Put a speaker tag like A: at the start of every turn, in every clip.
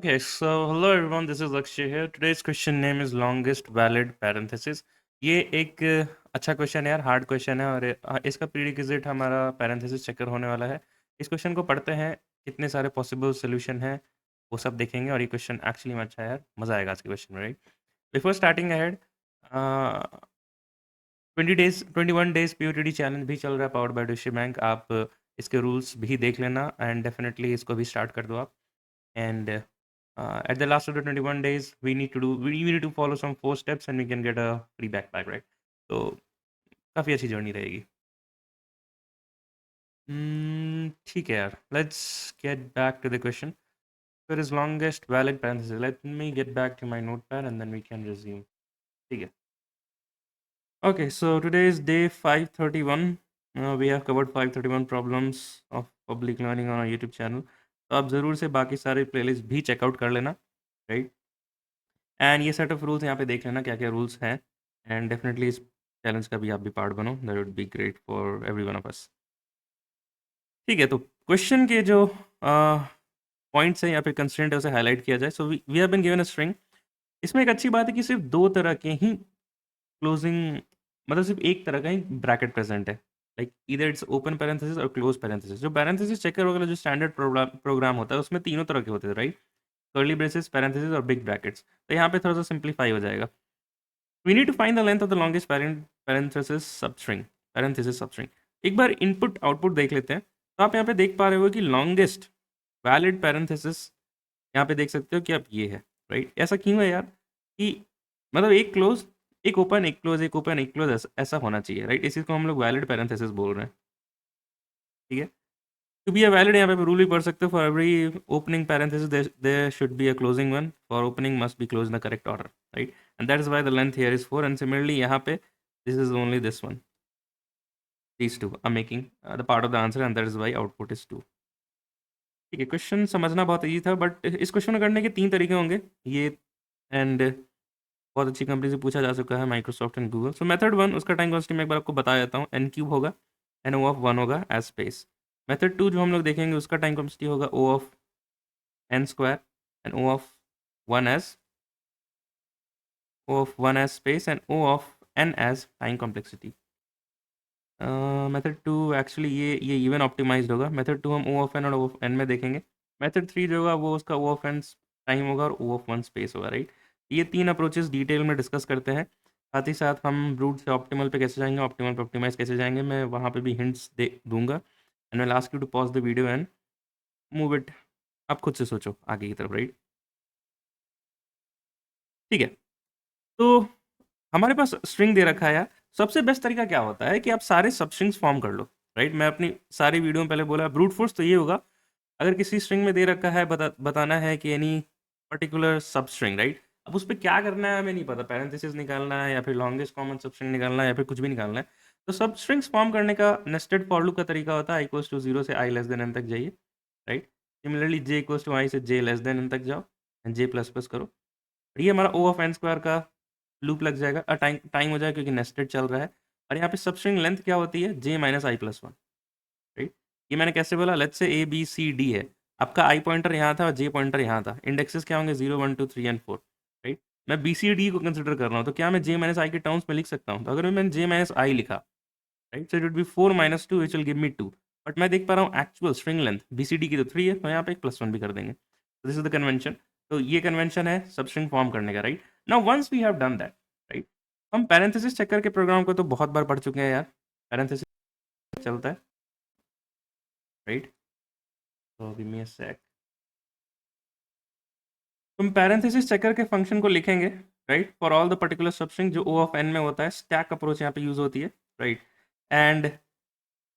A: Okay, so hello everyone, this is Lakshay here. Today's question name is longest valid parenthesis. ये एक अच्छा question है यार, hard question है और इसका प्रीरिक्विजिट हमारा पैरेंथेसिस चेकर होने वाला है। इस क्वेश्चन को पढ़ते हैं, कितने सारे पॉसिबल सॉल्यूशन हैं वो सब देखेंगे और ये क्वेश्चन एक्चुअली में अच्छा है यार, मज़ा आएगा आज के क्वेश्चन में, right? Before starting ahead, 21 days POTD challenge भी चल रहा है पावर्ड बाय डुशी बैंक। आप इसके रूल्स भी देख लेना एंड डेफिनेटली इसको भी स्टार्ट कर दो आप। And at the last of the 21 days, we need to follow some 4 steps and we can get a free backpack, right? तो काफ़ी अच्छी जर्नी रहेगी। ठीक है यार, let's get back to the question. Where is longest valid parenthesis? Let me get back to my notepad and then we can resume. ठीक है। Okay, so today is day 531. We have covered 531 problems of public learning on our YouTube channel. तो आप ज़रूर से बाकी सारे playlist भी checkout कर लेना, राइट? एंड ये सेट ऑफ रूल्स यहाँ पे देख लेना क्या क्या रूल्स हैं एंड डेफिनेटली इस चैलेंज का भी आप भी पार्ट बनो, that would be great for every one of us. ठीक है, तो क्वेश्चन के जो पॉइंट्स हैं या फिर कंस्ट्रेंट है उसे हाईलाइट किया जाए। So we have been given a string. इसमें एक अच्छी बात है कि सिर्फ दो तरह के ही क्लोजिंग, मतलब सिर्फ एक तरह का ही ब्रैकेट प्रेजेंट है, लाइक इधर इट्स ओपन पैरेंथेसिस और क्लोज पैरेंथेसिस। जो पैरेंथेसिस चेकर वगैरह जो स्टैंडर्ड प्रोग्राम होता है उसमें तीनों तरह के होते थे, राइट? कर्ली ब्रेसेस, पैरेंथेसिस और बिग ब्रैकेट्स। तो यहाँ पे थोड़ा सा सिंप्लीफाई हो जाएगा। We need to find the length of the longest parenthesis substring. Parenthesis substring. एक बार इनपुट आउटपुट देख लेते हैं। तो आप यहाँ पे देख पा रहे हो कि लॉन्गेस्ट वैलिड पैरेंथेसिस यहाँ पे देख सकते हो कि अब ये है, राइट? ऐसा क्यों है यार कि मतलब एक क्लोज, एक ओपन, एक क्लोज, एक ओपन, एक क्लोज, ऐसा होना चाहिए, राइट? इसी को हम लोग वैलिड पैरेंथेसिस बोल रहे हैं, ठीक है? To be a valid, यहाँ पे रूल भी पढ़ सकते हो। For every opening parenthesis there should be a closing one, for opening must be close in the correct order, right? And that is why the length here is 4 and similarly यहाँ पे this is only this one, these two are making the part of the answer and that is why output is 2। ठीक है, question समझना बहुत easy था but इस question को करने के 3 तरीके होंगे ये, एंड बहुत अच्छी कंपनी से पूछा जा चुका है, Microsoft and Google. So method 1, उसका टाइम कॉन्स्टेंट मैं एक बार आपको बता देता हूँ, n क्यूब होगा, n o ऑफ 1 होगा एज स्पेस। मेथड 2 जो हम लोग देखेंगे उसका टाइम कॉन्स्टेंट होगा o of n square and o of 1 as space and o of n as time complexity. Method 2 actually ये इवन ऑप्टिमाइज्ड होगा। मेथड 2 हम ओ ऑफ एन और ओ ऑफ एन में देखेंगे। मेथड 3 जो होगा वो उसका ओ ऑफ एन टाइम होगा और ओ ऑफ 1 स्पेस होगा, राइट? ये 3 अप्रोचेस डिटेल में डिस्कस करते हैं। साथ ही साथ हम रूट से ऑप्टिमल पे कैसे जाएंगे, ऑप्टिमल पे ऑप्टिमाइज कैसे जाएंगे, मैं वहाँ पे भी हिंट्स दे दूंगा and I ask you to pause the video and move it. आप खुद से सोचो आगे की तरफ, राइट? ठीक है, तो हमारे पास स्ट्रिंग दे रखा है यार। सबसे बेस्ट तरीका क्या होता है कि आप सारे सब स्ट्रिंग्स फॉर्म कर लो, राइट? मैं अपनी सारी वीडियो में पहले बोला ब्रूट फोर्स तो ये होगा, अगर किसी स्ट्रिंग में दे रखा है बताना है कि एनी पर्टिकुलर सब स्ट्रिंग, राइट? अब उस पर क्या करना है हमें नहीं पता, पैरेंथेसिस निकालना है या फिर लॉन्गेस्ट कॉमन सब स्ट्रिंग निकालना है या फिर कुछ भी निकालना है। तो सब स्ट्रिंग्स फॉर्म करने का नेस्टेड फॉर लूप का तरीका होता है इक्वल्स टू 0 से i लेस देन n तक जाइए, right? Similarly j equals to i से j लेस देन n तक जाओ एंड j प्लस प्लस करो। ये हमारा ओ ऑफ एन स्क्वायर का लूप लग जाएगा, टाइम टाइम हो जाएगा क्योंकि नेस्टेड चल रहा है। और यहाँ पे सब स्ट्रिंग लेंथ क्या होती है, j minus I plus 1, right? ये मैंने कैसे बोला, let's say A B C D है, आपका आई पॉइंटर यहाँ था और जे पॉइंटर यहाँ था, इंडेक्सेस क्या होंगे 0 1 2 3 एंड 4, राइट? मैं बी सी डी को कंसिडर कर रहा हूँ तो क्या मैं जे माइनस आई के टर्म्स में लिख सकता हूँ? तो अगर मैंने जे माइनस आई लिखा, right, so it would be 4 minus 2 which will give me 2, but मैं देख पा रहा हूँ actual string length B C D की तो 3 है, तो यहाँ पे एक +1 भी कर देंगे। This is the convention. तो ये कन्वेंशन है सब स्ट्रिंग फॉर्म करने का, right? Now once we have done that, right, हम पैरेंथेसिस चेकर के प्रोग्राम को तो बहुत बार पढ़ चुके हैं यार। पैरेंथेसिस चलता है, राइट? तो गिव मी अ सेक। तुम पैरेंथेसिस चेकर के फंक्शन को लिखेंगे, right, for all the particular substring जो ओ ऑफ एन में होता है। स्टैक अप्रोच यहाँ पे यूज होती है, राइट? एंड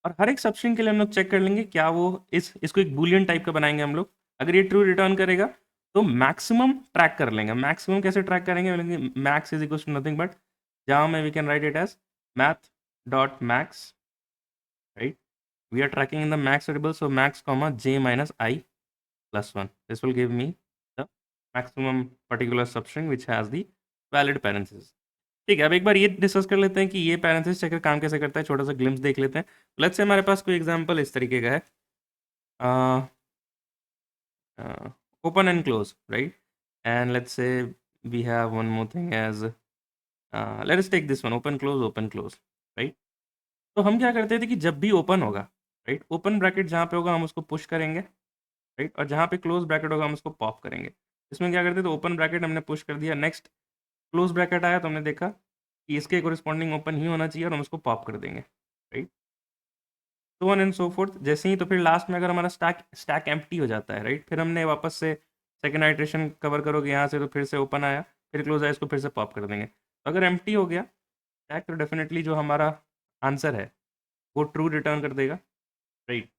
A: और हर एक सबस्ट्रिंग के लिए हम लोग चेक कर लेंगे क्या वो इसको एक बूलियन टाइप का बनाएंगे हम लोग। अगर ये ट्रू रिटर्न करेगा तो मैक्सिमम ट्रैक कर लेंगे। मैक्सिमम कैसे ट्रैक करेंगे, max is equal to nothing but Java में we can write it as math dot max, right? We are tracking in the max variable, so max comma j minus I plus 1, this will give me the maximum particular substring which has the valid parenthesis. ठीक है, अब एक बार ये discuss कर लेते हैं कि ये पैरेंथेसिस चेकर काम कैसे करता है, छोटा सा ग्लिम्स देख लेते हैं। लेट्स से हमारे पास कोई एग्जांपल इस तरीके का है, open and close, right? And let's say we have one more thing as let us take this one, open close, right? तो हम क्या करते थे कि जब भी ओपन होगा, राइट, ओपन ब्रैकेट जहाँ पे होगा हम उसको पुश करेंगे, राइट, और जहाँ पे क्लोज ब्रैकेट होगा हम उसको पॉप करेंगे। इसमें क्या करते थे, ओपन ब्रैकेट हमने पुश कर दिया, नेक्स्ट क्लोज ब्रैकेट आया तो हमने देखा कि इसके कोरिस्पॉन्डिंग ओपन ही होना चाहिए और हम उसको पॉप कर देंगे, right. So on and so fourth. जैसे ही तो फिर लास्ट में अगर हमारा स्टैक स्टैक एम्प्टी हो जाता है, राइट, फिर हमने वापस से सेकंड आइट्रेशन कवर करोगे यहाँ से, तो फिर से ओपन आया, फिर क्लोज आया, इसको फिर से पॉप कर देंगे। तो अगर एम्प्टी हो गया स्टैक तो डेफिनेटली जो हमारा आंसर है वो ट्रू रिटर्न कर देगा, राइट,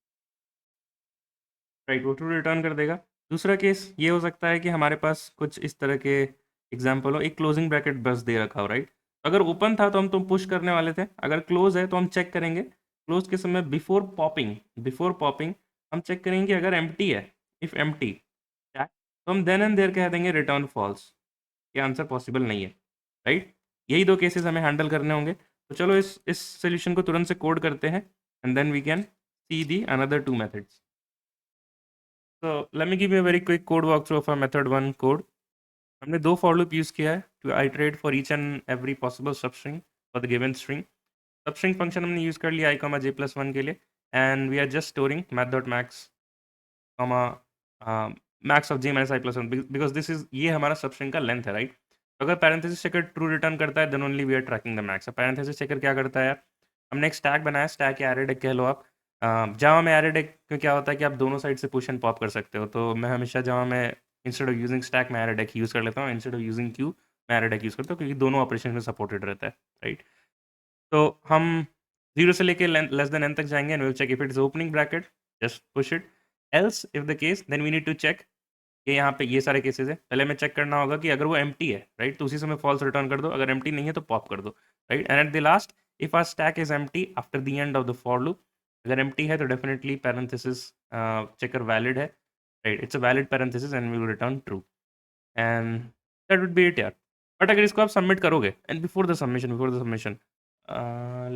A: राइट, वो ट्रू रिटर्न कर देगा। दूसरा केस ये हो सकता है कि हमारे पास कुछ इस तरह के एग्जाम्पल हो, एक क्लोजिंग ब्रैकेट बस दे रखा हो, राइट। अगर ओपन था तो हम तो पुश करने वाले थे, अगर क्लोज है तो हम चेक करेंगे क्लोज के समय बिफोर पॉपिंग हम चेक करेंगे अगर एम्प्टी है, इफ एम्प्टी तो हम देन एंड देयर कह देंगे रिटर्न फॉल्स, ये आंसर पॉसिबल नहीं है, राइट। यही दो केसेस हमें हैंडल करने होंगे। तो चलो इस सोल्यूशन को तुरंत से कोड करते हैं and then we can see the another two methods. So let me give you a very quick code walkthrough of our method 1 code. हमने दो for loop यूज़ किया है to iterate for each and every possible substring for the given string. Substring function हमने use कर लिया i, j+1 के लिए and we are just storing math.max, max of j minus i+1 because this is ये हमारा substring का length है, right. तो अगर parenthesis checker true रिटर्न करता है then only we are tracking the max। अब parenthesis checker क्या करता है, हमने एक स्टैक बनाया, स्टैक या एरे कह लो आप। जावा में एरे में क्या होता है कि आप दोनों साइड से पुश एंड पॉप कर सकते हो, तो मैं हमेशा जावा में इंस्टेड ऑफ यूजिंग स्टैक मैं एरे यूज़ कर लेता हूँ, इंस्टेड ऑफ यूजिंग क्यू मैं एरे यूज़ करता हूँ, क्योंकि दोनों ऑपरेशन में सपोर्टेड रहता है, राइट। तो हम 0 से लेके लेस देन n तक जाएंगे and will check if it is opening bracket, just push it, else if the case then we need to check कि यहाँ पे ये सारे केसेस है। पहले हमें चेक करना होगा कि अगर वो एम्प्टी है, राइट, तो उसी समय फॉल्स रिटर्न कर दो, अगर एम्प्टी नहीं है तो पॉप कर दो, right. And at the last if our stack is empty after the end of the for loop, अगर एम्प्टी है तो डेफिनेटली पैरेंथेसिस चेकर वैलिड है, right, it's a valid parenthesis and we will return true and that would be it यार। But अगर इसको आप submit करोगे and before the submission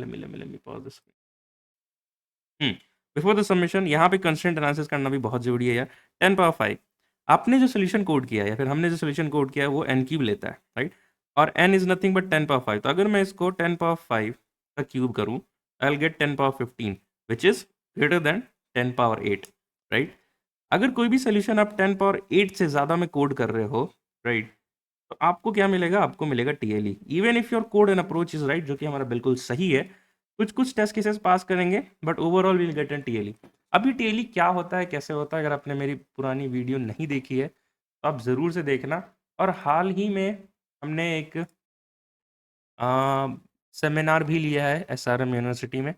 A: let me pause this. Before the submission यहाँ पे constraint analysis करना भी बहुत जरूरी है यार। 10 पावर 5 आपने जो सोल्यूशन कोड किया है या फिर हमने जो सोल्यूशन कोड किया है वो n क्यूब लेता है, राइट, और n is nothing but 10 power 5। तो अगर मैं इसको 10 पावर 5 का क्यूब करूँ I will get 10 power 15 which is greater than 10 power 8, right. अगर कोई भी सोल्यूशन आप 10 पावर 8 से ज़्यादा में कोड कर रहे हो, राइट, तो आपको क्या मिलेगा, आपको मिलेगा TLE, even if your code and approach is right, जो कि हमारा बिल्कुल सही है। कुछ कुछ टेस्ट केसेस पास करेंगे but overall will get an TLE. अभी टीएलई क्या होता है, कैसे होता है, अगर आपने मेरी पुरानी वीडियो नहीं देखी है तो आप ज़रूर से देखना। और हाल ही में हमने एक सेमिनार भी लिया है एसआरएम यूनिवर्सिटी में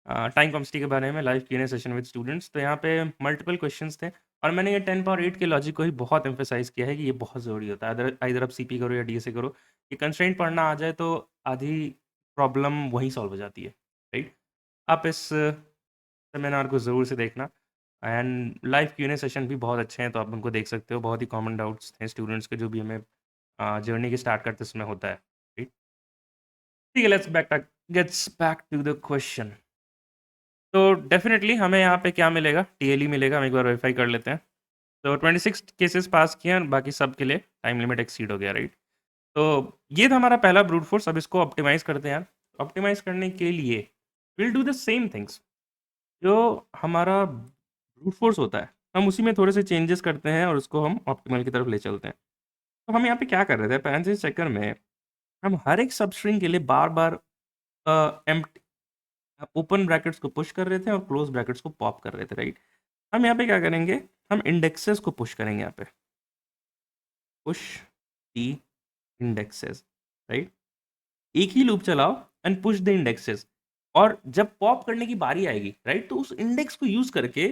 A: टाइम कॉम्प्लेक्सिटी के बारे में, live Q&A session with students. तो यहाँ पे मल्टीपल क्वेश्चंस थे और मैंने ये 10 पावर 8 के लॉजिक को ही बहुत एम्फेसाइज किया है कि ये बहुत ज़रूरी होता है। इधर आप सीपी करो या डीएसए करो, कि कंस्ट्रेंट पढ़ना आ जाए तो आधी प्रॉब्लम वहीं सॉल्व हो जाती है, राइट। आप इस सेमिनार को ज़रूर से देखना एंड लाइव Q&A सेशन भी बहुत अच्छे हैं, तो आप उनको देख सकते हो। बहुत ही कॉमन डाउट्स थे स्टूडेंट्स के जो भी हमें जर्नी के स्टार्ट करते समय होता है, ठीक। ठीक है, gets back to the question. तो डेफिनेटली हमें यहाँ पे क्या मिलेगा, टीएलई मिलेगा। हम एक बार वेरीफाई कर लेते हैं। तो 26 केसेस पास किए हैं, बाकी सब के लिए टाइम लिमिट एक्सीड हो गया, राइट। तो ये था हमारा पहला ब्रूट फोर्स। अब इसको ऑप्टिमाइज करते हैं यार। ऑप्टिमाइज करने के लिए will do the same things जो हमारा ब्रूट फोर्स होता है, हम उसी में थोड़े से चेंजेस करते हैं और उसको हम ऑप्टिमल की तरफ ले चलते हैं। तो हम यहाँ पे क्या कर रहे थे, पैरेंथेसिस चेकर में हम हर एक सबस्ट्रिंग के लिए बार बार ओपन ब्रैकेट्स को पुश कर रहे थे और क्लोज ब्रैकेट्स को पॉप कर रहे थे, राइट। हम यहाँ पे क्या करेंगे, हम इंडेक्सेस को पुश करेंगे, यहाँ पे पुश दी इंडेक्सेस, राइट। एक ही लूप चलाओ एंड पुश द इंडेक्सेस, और जब पॉप करने की बारी आएगी, राइट, तो उस इंडेक्स को यूज करके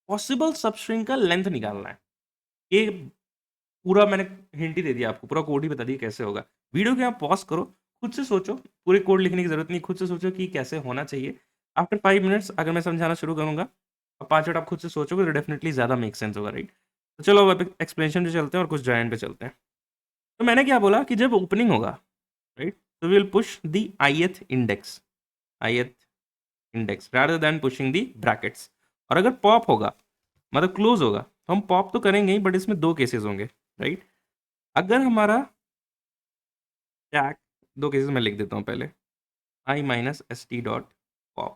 A: पॉसिबल सबस्ट्रिंग का लेंथ निकालना है। ये पूरा मैंने हिंट ही दे दिया आपको, पूरा कोड ही बता दिया कैसे होगा। वीडियो को आप पॉज करो, खुद से सोचो, पूरे कोड लिखने की जरूरत नहीं, खुद से सोचो कि कैसे होना चाहिए। आफ्टर 5 मिनट्स अगर मैं समझाना शुरू करूंगा और 5 मिनट आप खुद से सोचोगे तो डेफिनेटली ज़्यादा मेक सेंस होगा, राइट। तो चलो अब एक्सप्लेनेशन पे चलते हैं और कुछ जॉइन पे चलते हैं। तो मैंने क्या बोला कि जब ओपनिंग होगा, राइट, तो will push the ith index rather than pushing the brackets। और अगर पॉप होगा मतलब क्लोज होगा तो हम पॉप तो करेंगे ही, बट इसमें 2 केसेस होंगे, राइट? अगर हमारा स्टैक, 2 केसेस मैं लिख देता हूँ पहले, I minus st dot pop.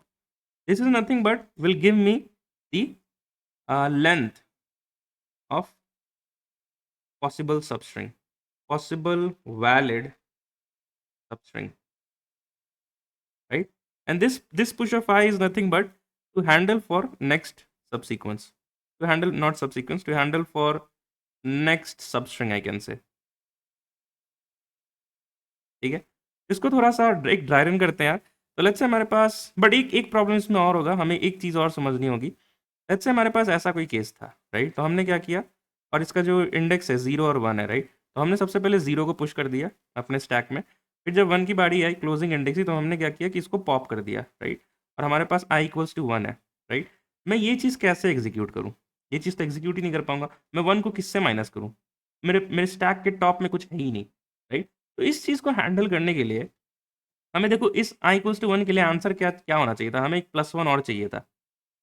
A: This is nothing but will give me the length of possible substring, possible valid substring, right? And this push of I is nothing but to handle for next subsequence, to handle not subsequence, to handle for next substring I can say. ठीक है, इसको थोड़ा सा एक dry run करते हैं यार। तो लेट्स से हमारे पास, बट एक एक प्रॉब्लम इसमें और होगा, हमें एक चीज़ और समझनी होगी। लेट्स से हमारे पास ऐसा कोई केस था, राइट? तो हमने क्या किया, और इसका जो इंडेक्स है 0 और 1 है, राइट? तो हमने सबसे पहले 0 को पुश कर दिया अपने स्टैक में, फिर जब 1 की बारी आई क्लोजिंग इंडेक्स ही, तो हमने क्या किया कि इसको पॉप कर दिया, राइट? और हमारे पास i इक्वल्स टू 1 है, राइट? मैं ये चीज़ कैसे एग्जीक्यूट करूँ? ये चीज़ तो एग्जीक्यूट ही नहीं कर पाऊंगा। मैं 1 को किससे माइनस करूँ? मेरे मेरे स्टैक के टॉप में कुछ है ही नहीं, राइट? तो इस चीज़ को हैंडल करने के लिए हमें, देखो, इस i इक्वल्स टू 1 के लिए आंसर क्या क्या होना चाहिए था? हमें एक +1 और चाहिए था,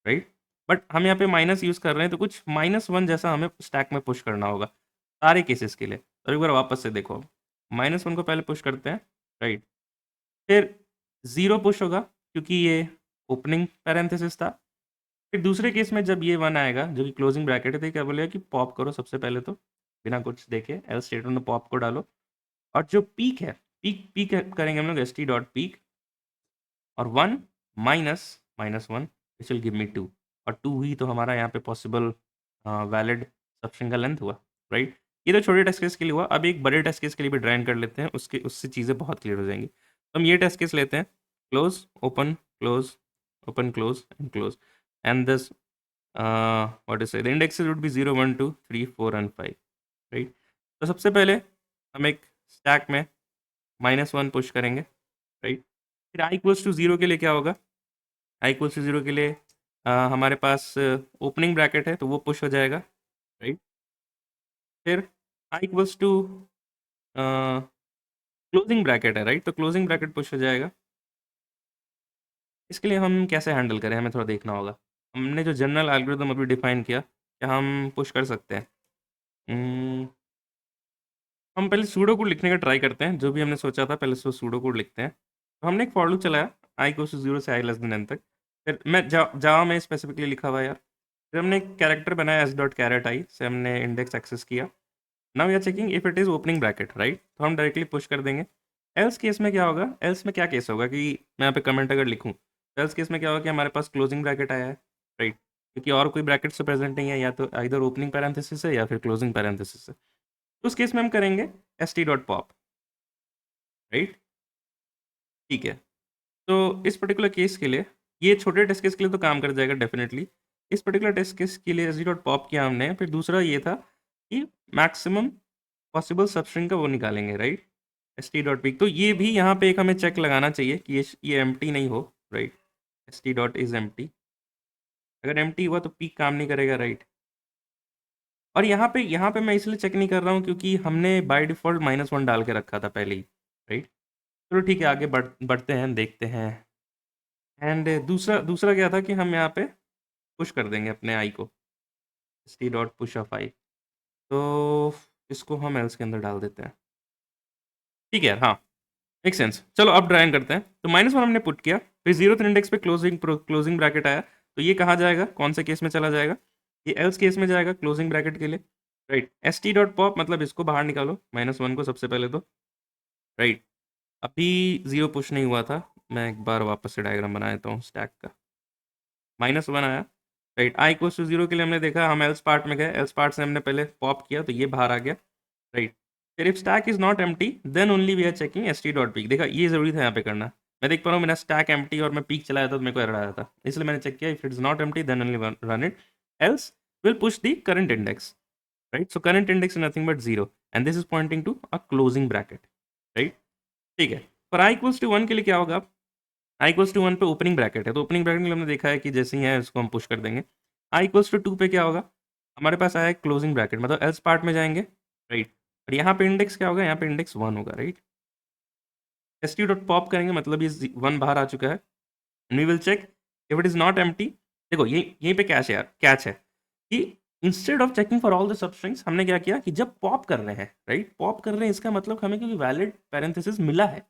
A: राइट? बट हम यहाँ पे माइनस यूज़ कर रहे हैं, तो कुछ -1 जैसा हमें स्टैक में पुश करना होगा सारे केसेस के लिए। और एक बार वापस से देखो, -1 को पहले पुश करते हैं, राइट? फिर 0 पुश होगा क्योंकि ये ओपनिंग पैरेंथेसिस था। फिर दूसरे केस में जब ये 1 आएगा जो कि क्लोजिंग ब्रैकेट है, तो क्या बोलेगा कि पॉप करो सबसे पहले, तो बिना कुछ देखे एल्स स्टेटमेंट में पॉप को डालो। और जो पीक है, पीक करेंगे हम लोग st डॉट पीक, और 1 minus -1 which will give me 2, और 2 ही तो हमारा यहाँ पे पॉसिबल वैलिड सबस्ट्रिंग का लेंथ हुआ, राइट? ये तो छोटे टेस्ट केस के लिए हुआ। अब एक बड़े टेस्ट केस के लिए भी ड्राइन कर लेते हैं, उसके उससे चीज़ें बहुत क्लियर हो जाएंगी। तो हम ये टेस्ट केस लेते हैं, close open close open close and close, and this what is the indexes would be 0 1 2 3 4 and 5, right? तो सबसे पहले हम एक स्टैक में -1 पुश करेंगे, राइट? फिर i इक्वल्स टू 0 के लिए क्या होगा? i इक्वल्स टू 0 के लिए हमारे पास ओपनिंग ब्रैकेट है, तो वो पुश हो जाएगा, राइट? फिर i equals to closing bracket है, राइट? तो क्लोजिंग ब्रैकेट पुश हो जाएगा। इसके लिए हम कैसे हैंडल करें, हमें थोड़ा देखना होगा। हमने जो जनरल एल्गोरिदम अभी डिफाइन किया, क्या हम पुश कर सकते हैं? हम पहले सूडो कोड लिखने का ट्राई करते हैं, जो भी हमने सोचा था पहले सो सूडो कोड लिखते हैं। तो हमने एक फॉर लूप चलाया i इक्वल्स टू 0 से i लेस देन n तक। फिर मैं जावा में स्पेसिफिकली लिखा हुआ है यार। फिर हमने एक कैरेक्टर बनाया s डॉट कैरेट आई से, हमने इंडेक्स एक्सेस किया। Now we are checking if it is opening bracket, right? तो हम डायरेक्टली पुश कर देंगे। एल्स केस में क्या होगा? एल्स में क्या केस होगा कि मैं यहाँ पे कमेंट अगर लिखूँ, तो एल्स केस में क्या होगा कि हमारे पास क्लोजिंग ब्रैकेट आया है, राइट? क्योंकि और कोई ब्रैकेट से प्रेजेंट नहीं है, या तो इधर ओपनिंग पैरेंथेसिस है या फिर क्लोजिंग पैरेंथेसिस है। तो उस केस में हम करेंगे st डॉट पॉप, राइट? ठीक है। तो इस पर्टिकुलर केस के लिए, ये छोटे टेस्ट केस के लिए तो काम कर जाएगा डेफिनेटली। इस पर्टिकुलर टेस्ट केस के लिए st डॉट पॉप किया हमने। फिर दूसरा ये था कि मैक्सिमम पॉसिबल सबस्ट्रिंग का वो निकालेंगे, राइट? st dot pick. तो ये भी यहाँ पे एक हमें चेक लगाना चाहिए कि ये एम्प्टी नहीं हो, right? st dot is empty. अगर एम्प्टी हुआ तो पीक काम नहीं करेगा, राइट? और यहाँ पे मैं इसलिए चेक नहीं कर रहा हूँ क्योंकि हमने बाय डिफ़ॉल्ट -1 डाल के रखा था पहले ही, राइट? चलो ठीक है, आगे बढ़ते हैं, देखते हैं। एंड दूसरा दूसरा क्या था कि हम यहाँ पे पुश कर देंगे अपने आई को, st डॉट पुश ऑफ आई। तो इसको हम एल्स के अंदर डाल देते हैं, ठीक है? हाँ, मेक सेंस। चलो अब ड्राइंग करते हैं। तो -1 हमने पुट किया, फिर 0th इंडेक्स पे क्लोजिंग ब्रैकेट आया, तो ये कहाँ जाएगा, कौन से केस में चला जाएगा? ये एल्स केस में जाएगा, क्लोजिंग ब्रैकेट के लिए, राइट? st डॉट पॉप मतलब इसको बाहर निकालो, -1 को सबसे पहले तो, राइट? अभी 0 पुश नहीं हुआ था, मैं एक बार वापस से डायग्राम बना देता हूँ स्टैक का। -1 आया, राइट? i इक्वल्स टू 0 के लिए हमने देखा, हम एल्स पार्ट में गए, एल्स पार्ट से हमने पहले पॉप किया, तो ये बाहर आ गया, राइट? फिर if stack is not empty then only we are checking st dot peek. देखा, ये जरूरी था यहाँ पे करना। मैं देख पा रहा हूँ मेरा स्टैक एम्प्टी और मैं पीक चलाया था तो मेरे को एरर आया था, इसलिए मैंने चेक किया if it is not empty then only run it, else will push the current index, right? So current index is nothing but 0 and this is pointing to a closing bracket, right? ठीक है। पर i equals to 1 के लिए क्या होगा? i equals to 1 पे opening bracket है, तो ओपनिंग ब्रैकेट के लिए हमने देखा है कि जैसे ही है इसको हम पुश कर देंगे। i इक्वल्स टू 2 पे क्या होगा? हमारे पास आया है क्लोजिंग ब्रैकेट, मतलब एल्स पार्ट में जाएंगे, राइट? और यहाँ पे इंडेक्स क्या होगा? यहाँ पे इंडेक्स 1 होगा, राइट? st डॉट पॉप करेंगे मतलब ये 1 बाहर आ चुका है, and we will check if it is not empty. देखो, ये यहीं पे कैच है यार, कैच है कि instead of checking for all the substrings हमने क्या किया कि जब पॉप कर रहे हैं, राइट, पॉप कर रहे हैं इसका मतलब हमें क्योंकि वैलिड पैरेंथेसिस मिला है,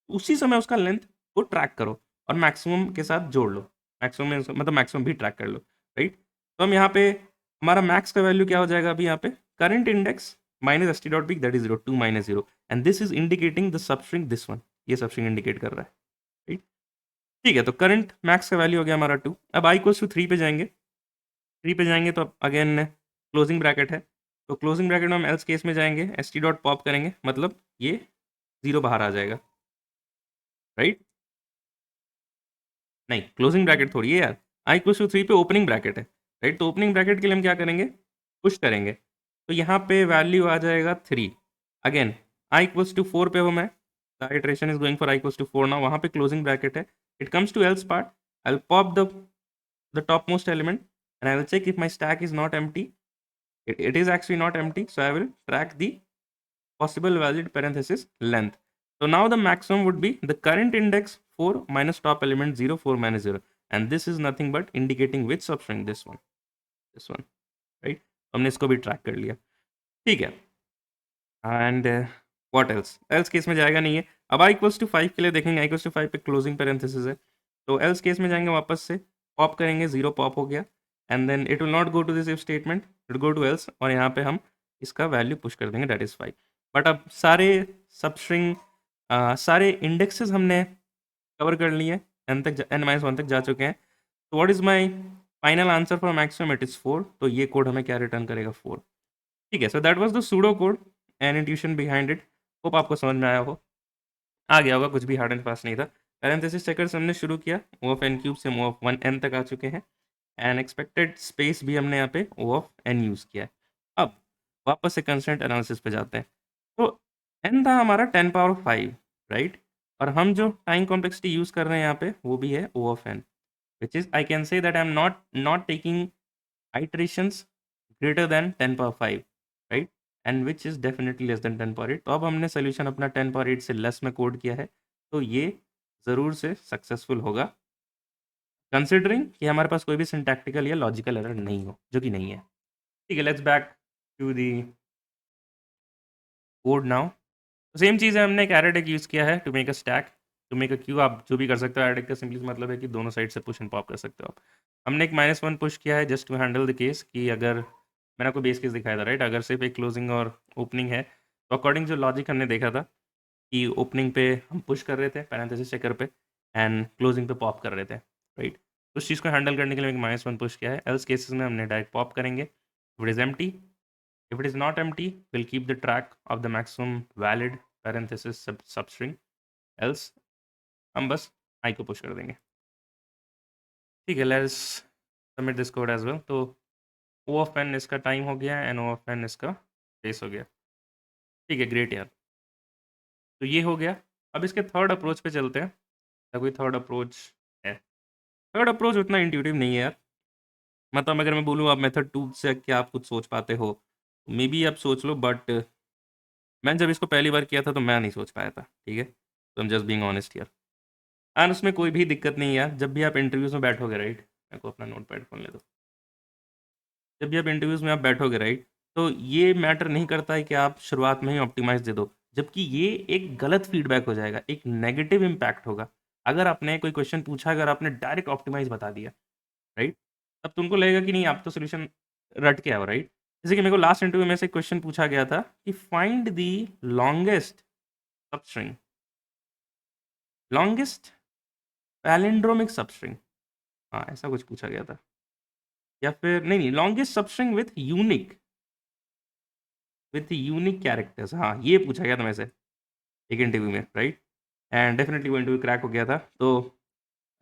A: उसी समय उसका लेंथ को ट्रैक करो और मैक्सिमम के साथ जोड़ लो, मैक्सिमम मतलब मैक्सिमम भी ट्रैक कर लो, राइट। तो हम यहाँ पे हमारा मैक्स का वैल्यू क्या हो जाएगा अभी यहाँ पे, current index minus S T dot peak that is 0 2 minus 0 and this is indicating the substring this one, ये सबस्ट्रिंग इंडिकेट कर रहा है, राइट। ठीक है, तो करंट मैक्स का वैल्यू हो गया हमारा 2। अब आई इक्वल्स टू 3 पे जाएंगे, 3 पे जाएंगे तो अगेन क्लोजिंग ब्रैकेट है, तो क्लोजिंग ब्रैकेट में हम एल्स केस में जाएंगे, एस टी डॉट पॉप करेंगे, मतलब ये 0 बाहर आ जाएगा, राइट। नहीं, क्लोजिंग ब्रैकेट थोड़ी है यार, आई इक्वल्स टू 3 पे ओपनिंग ब्रैकेट है, राइट। तो ओपनिंग ब्रैकेट के लिए हम क्या करेंगे, पुश करेंगे, तो यहाँ पे वैल्यू आ जाएगा 3। अगेन आई इक्वल्स टू 4 पे हूँ मैं, the iteration is going for I equals to 4 now, वहाँ पे क्लोजिंग ब्रैकेट है, it comes to else part, I will pop the top most element and I will check if my stack is not empty, it is actually not empty, so I will track the possible valid parenthesis length. So now the maximum would be the current index 4 minus top element 0 4 minus 0, and this is nothing but indicating which substring, this one, right। हमने इसको भी track कर लिया, ठीक है। And what else, else case में जाएगा नहीं है। अब आई इक्वल्स टू 5 के लिए देखेंगे, आई इक्वल्स टू 5 पे क्लोजिंग पैरेंथेसिस है, तो एल्स केस में जाएंगे, वापस से पॉप करेंगे, 0 पॉप हो गया, and then it will not go to this if statement, it go to else, और यहाँ पे हम इसका वैल्यू पुश कर देंगे, दैट इज 5। बट अब सारे सबस्ट्रिंग सारे इंडेक्सेस हमने कवर कर लिए, एन तक n-1 तक जा चुके हैं, तो what is my final answer for maximum, it is 4। तो ये कोड हमें क्या रिटर्न करेगा, 4, ठीक है। So that was the pseudo code and intuition behind it, hope आपको समझ में आया हो, आ गया होगा, कुछ भी हार्ड एंड फास्ट नहीं था। पैरेंथेसिस चेकर्स हमने शुरू किया, ओ ऑफ एन क्यूब से ओ ऑफ 1n तक आ चुके हैं, एंड एक्सपेक्टेड स्पेस भी हमने यहाँ पे ओ ऑफ n यूज़ किया है। अब वापस से कंस्ट्रेंट एनालिसिस पे जाते हैं, तो n था हमारा 10 पावर 5, राइट, और हम जो टाइम कॉम्प्लेक्सिटी यूज़ कर रहे हैं यहाँ पे वो भी है ओ of n, which is I can say that I'm not taking iterations greater than 10 power 5, right, and which is definitely less than 10 power 8। तो अब हमने सोल्यूशन अपना 10 पावर 8 से लेस में कोड किया है, तो ये ज़रूर से सक्सेसफुल होगा, कंसिडरिंग कि हमारे पास कोई भी सिंटैक्टिकल या लॉजिकल एरर नहीं हो, जो कि नहीं है, ठीक है। Let's back to the code now. Same चीज़ है, हमने एक एरे टेक यूज़ किया है to make a stack, to make a queue, आप जो भी कर सकते हो, एरे टेक का सिंपली मतलब है कि दोनों साइड से पुश एंड पॉप कर सकते हो आप। हमने एक -1 पुश किया है just to handle the case कि अगर मैंने आपको बेस केस दिखाया था, राइट, अगर सिर्फ एक क्लोजिंग और ओपनिंग है, तो अकॉर्डिंग जो लॉजिक हमने देखा था कि ओपनिंग पे हम पुश कर रहे थे पैरेंथेसिस चेकर पे, एंड क्लोजिंग पे पॉप कर रहे थे, राइट। तो उस चीज़ को हैंडल करने के लिए एक -1 पुश किया है, एल्स केसेस में हमने डायरेक्ट पॉप करेंगे, if it is empty, if it is not empty, we'll keep the track of the maximum valid parenthesis substring, else हम बस i को पुश कर देंगे, ठीक है। Let's submit this code as well. तो o ऑफ n इसका time हो गया एंड o ऑफ n इसका स्पेस हो गया, ठीक है, ग्रेट यार। तो ये हो गया, अब इसके थर्ड अप्रोच पे चलते हैं, क्या कोई थर्ड अप्रोच है? थर्ड अप्रोच उतना इंट्यूटिव नहीं है यार, मतलब अगर मैं बोलूँ आप मेथड 2 से क्या आप कुछ सोच पाते हो, मे बी आप सोच लो, बट मैंने जब इसको पहली बार किया था तो मैं नहीं सोच पाया था, ठीक है, तो I'm just being honest here। And उसमें कोई भी दिक्कत नहीं है यार, जब भी आप इंटरव्यूज़ में बैठोगे, राइट, मेरे को अपना नोट पैड खोल ले दो, जब भी आप इंटरव्यूज़ में आप बैठोगे, राइट, तो ये मैटर नहीं करता है कि आप शुरुआत में ही ऑप्टिमाइज़ दे दो, जबकि ये एक गलत फीडबैक हो जाएगा, एक नेगेटिव इम्पैक्ट होगा। अगर आपने कोई क्वेश्चन पूछा, अगर आपने डायरेक्ट ऑप्टिमाइज़ बता दिया, राइट, तब तुमको लगेगा कि नहीं आप तो सॉल्यूशन रट के आओ, राइट। जैसे कि मेरे को लास्ट इंटरव्यू में से एक क्वेश्चन पूछा गया था कि find the longest substring, longest palindromic substring, हाँ, ऐसा कुछ पूछा गया था, या फिर नहीं, longest substring with unique characters, हाँ, ये पूछा गया था मेरे से एक इंटरव्यू में, राइट, एंड डेफिनेटली वो इंटरव्यू क्रैक हो गया था। तो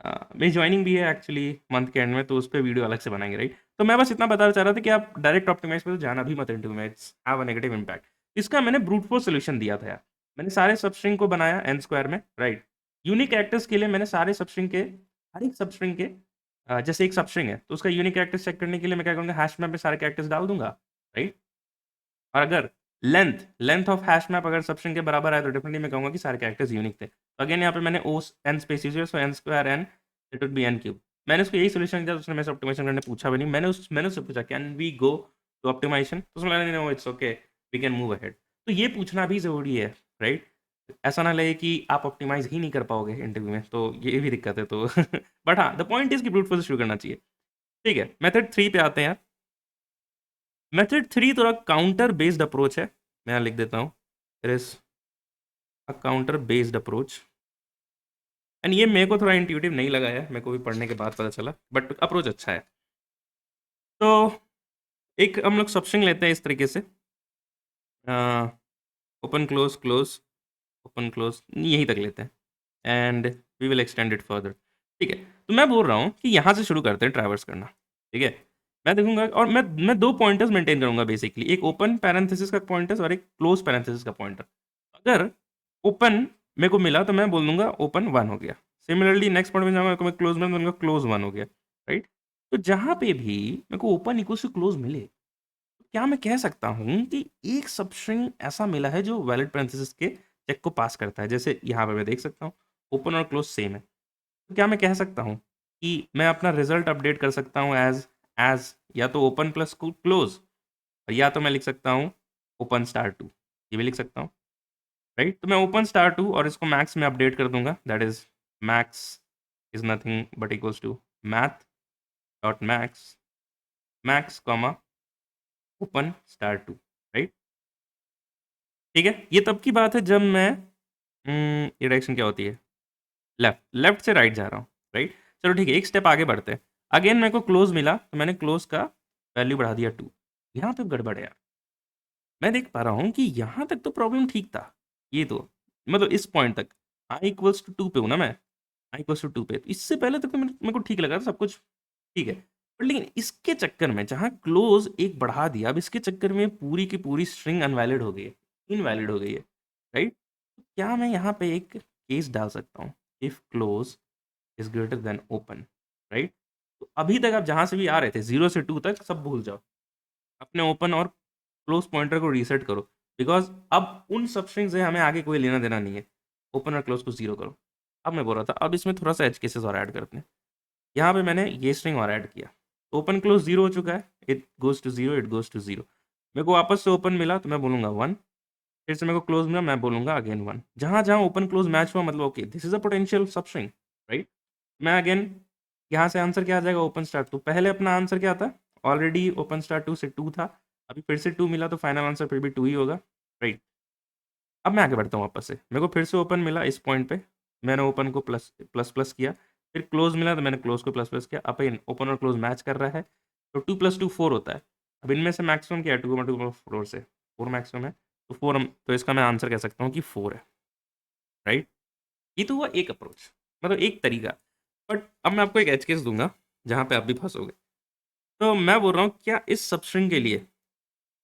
A: मेरी ज्वाइनिंग भी है एक्चुअली मंथ के एंड में, तो उस पर वीडियो अलग से बनाएंगे, राइट। तो मैं बस इतना बताना चाह रहा था कि आप डायरेक्ट ऑप्टिमाइज पे तो जाना भी मत इंटरव्यू में, it's have a negative impact. इसका मैंने ब्रूट फोर्स सोल्यूशन दिया था यार, मैंने सारे सबस्ट्रिंग को बनाया n स्क्वायर में, राइट। यूनिक कैरेक्टर्स के लिए मैंने सारे सबस्ट्रिंग के, हर एक सबस्ट्रिंग के जैसे एक सबस्ट्रिंग है तो उसका यूनिक कैरेक्टर्स चेक करने के लिए मैं क्या करूँगा, हैश मैप में सारे कैरेक्टर्स डाल दूंगा, राइट। और अगर length length of hash map अगर सबस्ट्रिंग के बराबर आए तो डेफिनेटली मैं कहूँगा कि सारे कैरेक्टर्स यूनिक थे। तो अगेन यहाँ पे मैंने ओ एन स्पेस यूज किया, सो n square n, it would B n cube. मैंने उसको यही सोल्यूशन दिया, उसने मेरे से ऑप्टिमाइजेशन करने पूछा भी नहीं, मैंने उससे पूछा can we go to optimization, तो उसमें no it's okay, we can move ahead. तो ये पूछना भी ज़रूरी है, राइट? ऐसा ना लगे कि आप ऑप्टिमाइज़ ही नहीं कर पाओगे इंटरव्यू में, तो ये भी दिक्कत है तो बट हाँ, द पॉइंट इज़ कि ब्रूट फोर्स शुरू करना चाहिए। ठीक है, मेथड 3 पे आते हैं यार। मेथड 3 थोड़ा काउंटर बेस्ड अप्रोच है। मैं यहाँ लिख देता हूँ, there is a counter based approach, and ये मेरे को थोड़ा इंट्यूटिव नहीं लगा है, मेरे को भी पढ़ने के बाद पता चला, बट अप्रोच अच्छा है। तो एक हम लोग सबस्ट्रिंग लेते हैं इस तरीके से, open close close open close, यहीं तक लेते हैं, and we will extend it further. ठीक है, तो मैं बोल रहा हूँ कि यहाँ से शुरू करते हैं ट्रैवर्स करना। ठीक है, मैं देखूंगा, और मैं दो पॉइंटर्स मेंटेन करूंगा बेसिकली, एक ओपन पैरेंथेसिस का पॉइंटर्स और एक क्लोज पैरेंथेसिस का पॉइंटर। अगर ओपन मेरे को मिला तो मैं बोल दूंगा ओपन 1 हो गया। सिमिलरली नेक्स्ट पॉइंट में जाऊंगा, मैं क्लोज में बोलूंगा क्लोज 1 हो गया, राइट? तो जहां पे भी मेरे को ओपन इक्वल टू क्लोज मिले, तो क्या मैं कह सकता हूँ कि एक सबस्ट्रिंग ऐसा मिला है जो वैलिड पैरेंथेसिस के चेक को पास करता है? जैसे यहाँ पे मैं देख सकता हूँ ओपन और क्लोज सेम है, तो क्या मैं कह सकता हूँ कि मैं अपना रिजल्ट अपडेट कर सकता हूँ एज एज या तो ओपन प्लस क्लोज, या तो मैं लिख सकता हूँ ओपन स्टार 2, ये भी लिख सकता हूँ, राइट? तो मैं ओपन स्टार 2 और इसको मैक्स में अपडेट कर दूंगा, that is max is nothing but equals to math dot max, max comma open star 2, right? ठीक है, ये तब की बात है जब मैं ये डायरेक्शन क्या होती है, लेफ्ट, लेफ्ट से राइट जा रहा हूँ, राइट? चलो ठीक है, एक स्टेप आगे बढ़ते हैं। अगेन मेरे को क्लोज मिला तो मैंने क्लोज का वैल्यू बढ़ा दिया 2। यहाँ पे गड़बड़ है यार, मैं देख पा रहा हूँ कि यहाँ तक तो प्रॉब्लम ठीक था, ये तो मतलब इस पॉइंट तक आई इक्वल्स टू 2 पे हूँ ना मैं, आई इक्वल्स टू 2 पे, तो इससे पहले तक तो मेरे को ठीक लगा था सब कुछ, ठीक है। बट लेकिन इसके चक्कर में जहाँ क्लोज एक बढ़ा दिया, अब इसके चक्कर में पूरी की पूरी स्ट्रिंग अनवैलिड हो गई है, इनवैलिड हो गई है, राइट? क्या मैं यहाँ पे एक केस डाल सकता हूँ, if close is greater than open, right? तो अभी तक आप जहाँ से भी आ रहे थे 0 से 2 तक सब भूल जाओ, अपने ओपन और क्लोज पॉइंटर को रीसेट करो, बिकॉज अब उन सब स्ट्रिंग से हमें आगे कोई लेना देना नहीं है। ओपन और क्लोज को 0 करो। अब मैं बोल रहा था, अब इसमें थोड़ा सा एज केसेस और ऐड करते हैं। यहाँ पे मैंने ये स्ट्रिंग और ऐड किया, ओपन क्लोज 0 हो चुका है, it goes to 0, it goes to 0। मेरे को वापस से ओपन मिला तो मैं बोलूँगा 1, फिर से मेरे को क्लोज मिला मैं बोलूँगा अगेन 1। जहाँ जहाँ ओपन क्लोज मैच हुआ मतलब okay this is a potential सब स्ट्रिंग, राइट? मैं अगेन यहाँ से आंसर क्या आ जाएगा, ओपन स्टार 2। पहले अपना आंसर क्या था, ऑलरेडी ओपन स्टार 2 से 2 था, अभी फिर से 2 मिला तो फाइनल आंसर फिर भी 2 ही होगा, राइट? अब मैं आगे बढ़ता हूँ वापस से, मेरे को फिर से ओपन मिला इस पॉइंट पे, मैंने ओपन को प्लस प्लस प्लस किया, फिर क्लोज मिला तो मैंने क्लोज को प्लस प्लस किया। अब ओपन और क्लोज मैच कर रहा है, तो 2 + 2 4 होता है। अब इनमें से मैक्सिमम क्या है, 2 से 4 मैक्सिमम है, तो 4 तो इसका मैं आंसर कह सकता हूँ कि 4 है, राइट? ये तो हुआ एक अप्रोच, मतलब एक तरीका। बट अब मैं आपको एक एज केस दूंगा जहाँ पे आप भी फंसोगे। तो मैं बोल रहा हूँ क्या इस सबस्ट्रिंग के लिए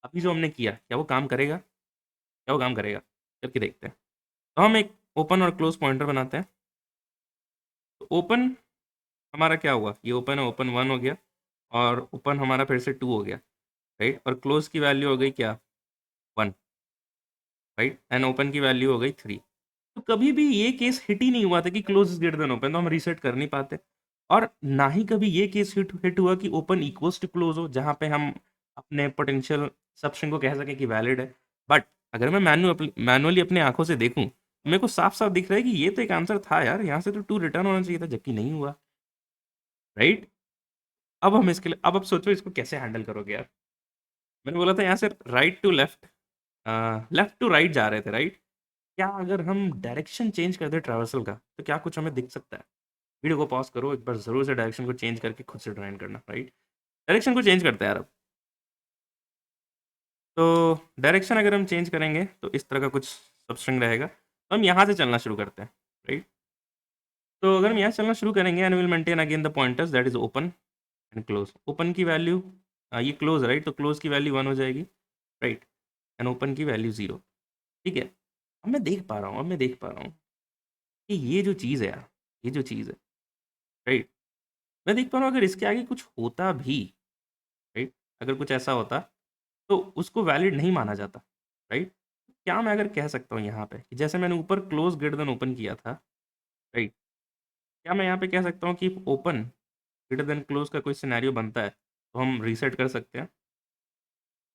A: अभी जो हमने किया क्या वो काम करेगा, क्या वो काम करेगा? करके देखते हैं। तो हम एक ओपन और क्लोज पॉइंटर बनाते हैं। तो ओपन हमारा क्या हुआ, ये ओपन है, ओपन 1 हो गया, और ओपन हमारा फिर से 2 हो गया, राइट? और क्लोज की वैल्यू हो गई क्या, 1, राइट? एंड ओपन की वैल्यू हो गई 3। तो कभी भी ये केस हिट ही नहीं हुआ था कि close is greater than open, तो हम रीसेट कर नहीं पाते। और ना ही कभी ये केस हिट हिट हुआ कि ओपन इक्वल्स टू क्लोज हो, जहाँ पे हम अपने पोटेंशियल सबस्ट्रिंग को कह सकें कि वैलिड है। बट अगर मैं मैनुअली अपने आंखों से देखूं, मेरे को साफ साफ दिख रहा है कि ये तो एक आंसर था यार, यहाँ से तो 2 रिटर्न होना चाहिए था, जबकि नहीं हुआ, राइट? अब हम इसके लिए, अब सोचो इसको कैसे हैंडल करोगे यार। मैंने बोला था यहाँ से right to left, left to right जा रहे थे, राइट? क्या अगर हम डायरेक्शन चेंज कर दे ट्रैवर्सल का, तो क्या कुछ हमें दिख सकता है? वीडियो को पॉज करो, एक बार जरूर से डायरेक्शन को चेंज करके खुद से ड्राइंग करना, राइट? डायरेक्शन को चेंज करते हैं यार अब। तो डायरेक्शन अगर हम चेंज करेंगे तो इस तरह का कुछ सबस्ट्रिंग रहेगा, तो हम यहाँ से चलना शुरू करते हैं, राइट? तो अगर हम यहाँ से चलना शुरू करेंगे, and will maintain again the pointers that is open and close. Open की वैल्यू, ये क्लोज, राइट? तो क्लोज की वैल्यू 1 हो जाएगी, राइट? एंड ओपन की वैल्यू 0, ठीक है। अब मैं देख पा रहा हूँ, अब मैं देख पा रहा हूँ कि ये जो चीज़ है यार, ये जो चीज़ है, राइट? मैं देख पा रहा हूँ अगर इसके आगे कुछ होता भी, राइट, अगर कुछ ऐसा होता तो उसको वैलिड नहीं माना जाता, राइट? क्या मैं अगर कह सकता हूँ यहाँ पे कि जैसे मैंने ऊपर क्लोज ग्रेटर देन ओपन किया था, राइट? क्या मैं यहाँ पे कह सकता हूँ कि ओपन ग्रेटर देन क्लोज का कोई सिनेरियो बनता है तो हम रीसेट कर सकते हैं?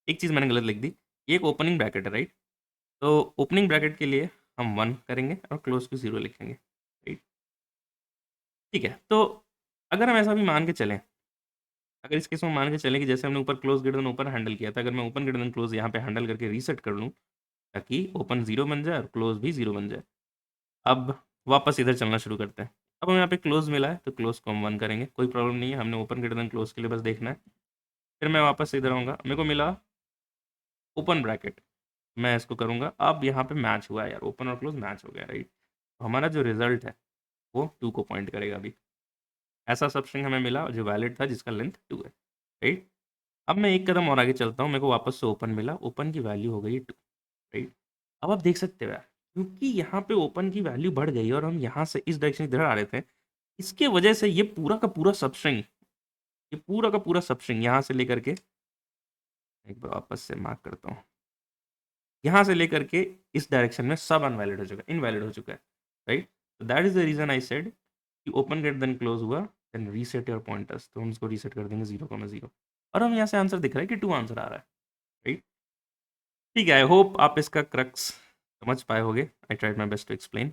A: एक चीज़ मैंने गलत लिख दी, ये एक ओपनिंग ब्रैकेट है, राइट? तो ओपनिंग ब्रैकेट के लिए हम 1 करेंगे और क्लोज को 0 लिखेंगे, राइट? ठीक है, तो अगर हम ऐसा भी मान के चलें, अगर इस केस में मान के चलें कि जैसे हमने ऊपर close greater than open handle किया था, अगर मैं ओपन ग्रेटर देन क्लोज यहाँ पे हैंडल करके रीसेट कर लूँ, ताकि ओपन 0 बन जाए और क्लोज भी 0 बन जाए। अब वापस इधर चलना शुरू करते हैं। अब हमें यहाँ पे क्लोज मिला है, तो क्लोज को हम 1 करेंगे, कोई प्रॉब्लम नहीं है, हमने ओपन ग्रेटर देन क्लोज के लिए बस देखना है। फिर मैं वापस से इधर आऊँगा, मेरे को मिला ओपन ब्रैकेट, मैं इसको करूँगा, अब यहाँ पे मैच हुआ है यार, ओपन और क्लोज मैच हो गया, राइट? तो हमारा जो रिजल्ट है वो 2 को पॉइंट करेगा अभी। ऐसा सबस्ट्रिंग हमें मिला जो वैलिड था, जिसका लेंथ 2 है, राइट? अब मैं एक कदम और आगे चलता हूँ, मेरे को वापस से ओपन मिला, ओपन की वैल्यू हो गई 2, राइट? अब आप देख सकते हो यार, क्योंकि यहाँ पे ओपन की वैल्यू बढ़ गई और हम यहाँ से इस डायरेक्शन इधर आ रहे थे, इसके वजह से ये पूरा का पूरा सबस्ट्रिंग, ये पूरा का पूरा सबस्ट्रिंग यहाँ से लेकर के, एक बार वापस से मार्क करता हूँ, यहाँ से लेकर के इस डायरेक्शन में सब अनवैलिड हो चुका है, इनवैलिड हो चुका है, राइट? तो that is the reason I said कि ओपन ग्रेटर देन क्लोज हुआ, देन रीसेट योर पॉइंटर्स, तो हम इसको रीसेट कर देंगे 0,0 और हम यहाँ से आंसर दिख रहा है कि 2 आंसर आ रहा है, राइट? ठीक है, आई होप आप इसका क्रक्स समझ पाए होगे। I tried my best to explain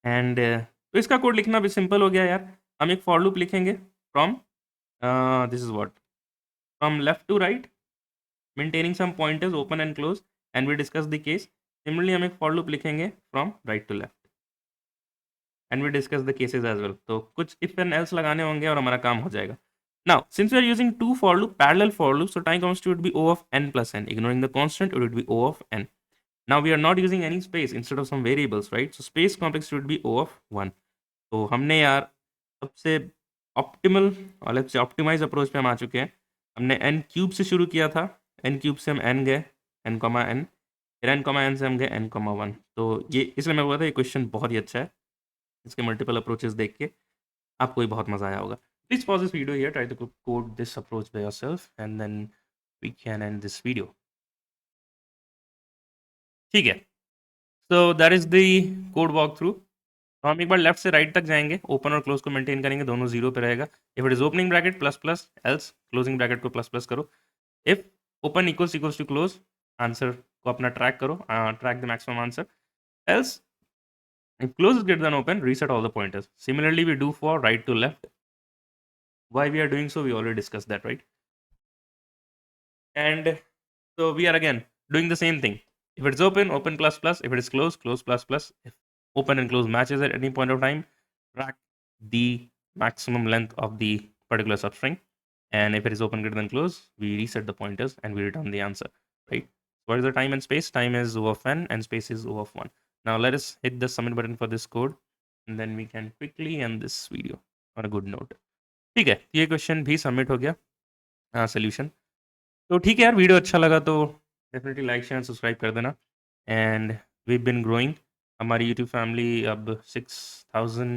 A: and तो इसका कोड लिखना भी सिंपल हो गया यार। हम एक फॉर लूप लिखेंगे from this is what, from left to right, maintaining some pointers open and close and we discuss the case. Similarly हम एक फॉर लूप लिखेंगे from right to left and we discuss the cases as well. तो कुछ if and else लगाने होंगे और हमारा काम हो जाएगा। Now, since we are using two for loop, parallel for loops, so time constant would be O of n plus n. Ignoring the constant, it would be O of n. Now we are not using any space instead of some variables, right? So space complexity would be O of 1. तो हमने यार सबसे optimal और let's say optimise approach पे हम आ चुके हैं। हमने n क्यूब से शुरू किया था, n क्यूब से हम n गए, n कॉमा n, फिर n कॉमा n से हम गए n कॉमा 1। तो ये इसलिए मैं बोला था ये क्वेश्चन बहुत ही अच्छा है, इसके मल्टीपल अप्रोचेस देख के आपको भी बहुत मजा आया होगा। Please pause this video here, try to code this approach by yourself and then we can end this video. ठीक है, so that is the code walk through. तो हम एक बार लेफ्ट से राइट तक जाएंगे, ओपन और क्लोज को मेंटेन करेंगे, दोनों 0 पे रहेगा। If it is opening bracket plus plus, else closing bracket को प्लस प्लस करो। If open equals to close, answer को अपना ट्रैक करो, track the maximum answer. Else if close is greater than open, reset all the pointers. Similarly we do for right to left. Why we are doing so, we already discussed that, right? And so we are again doing the same thing. If it's open, open plus plus. If it is closed, close plus plus. If open and close matches at any point of time, track the maximum length of the particular substring. And if it is open greater than close, we reset the pointers and we return the answer, right? What is the time and space? Time is O of n and space is O of 1. Now let us hit the submit button for this code and then we can quickly end this video on a good note. ठीक है, ये question भी submit हो गया solution. तो ठीक है यार, वीडियो अच्छा लगा तो डेफिनेटली लाइक शेयर सब्सक्राइब कर देना। एंड वी बिन ग्रोइंग, हमारी यूट्यूब फैमिली अब 6000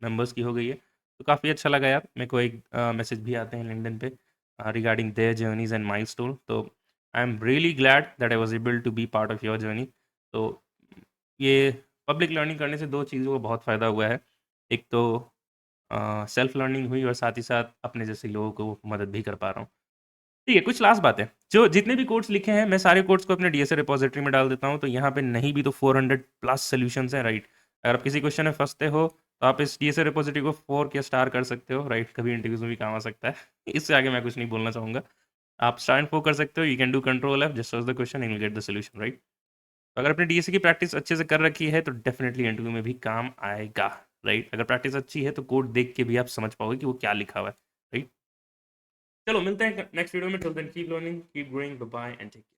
A: मेंबर्स की हो गई है, तो काफ़ी अच्छा लगा यार। मेरे को एक मैसेज भी आते हैं लिंक्डइन पे regarding their journeys and milestone. तो I am really glad that I was able to be part of your journey. तो ये पब्लिक लर्निंग करने से दो चीज़ों को बहुत फ़ायदा हुआ है। एक तो सेल्फ लर्निंग हुई और साथ ही साथ अपने जैसे लोगों को मदद भी कर पा रहा हूँ। ठीक है, कुछ लास्ट बातें, जो जितने भी कोड्स लिखे हैं मैं सारे कोड्स को अपने डीएसए रिपोजिटरी में डाल देता हूँ। तो यहाँ पे नहीं भी तो 400 प्लस सोल्यूशंस हैं, राइट? अगर आप किसी क्वेश्चन में फंसते हो तो आप इस डीएसए रिपोजिटरी को 4 के स्टार कर सकते हो, राइट? कभी इंटरव्यूज में भी काम आ सकता है। इससे आगे मैं कुछ नहीं बोलना चाहूँगा। आप स्टार एंड 4 कर सकते हो, you can do control F, just search the question and you get the solution, right? तो अगर अपने डीएसए की प्रैक्टिस अच्छे से कर रखी है तो डेफिनेटली इंटरव्यू में भी काम आएगा, राइट? अगर प्रैक्टिस अच्छी है तो कोड देख के भी आप समझ पाओगे कि वो क्या लिखा हुआ है, राइट? चलो मिलते हैं नेक्स्ट वीडियो में। Till then keep learning, keep growing, bye bye and take care.